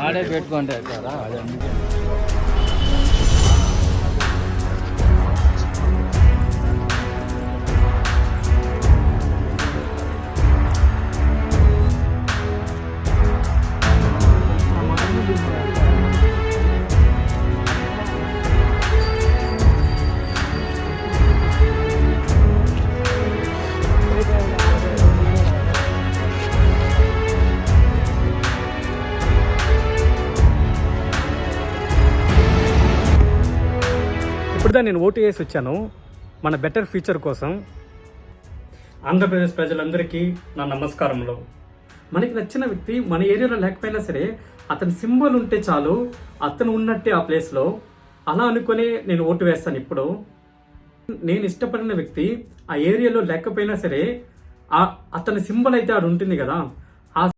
ఆడే పెట్టుకుంటే కదా అది అందుకే. ఇప్పుడుదా నేను ఓటు వేసి వచ్చాను మన బెటర్ ఫ్యూచర్ కోసం. ఆంధ్రప్రదేశ్ ప్రజలందరికీ నా నమస్కారంలో. మనకి నచ్చిన వ్యక్తి మన ఏరియాలో లేకపోయినా సరే అతని సింబల్ ఉంటే చాలు, అతను ఉన్నట్టే ఆ ప్లేస్లో, అలా అనుకుని నేను ఓటు వేస్తాను. ఇప్పుడు నేను ఇష్టపడిన వ్యక్తి ఆ ఏరియాలో లేకపోయినా సరే అతని సింబల్ అయితే ఆడు ఉంటుంది కదా,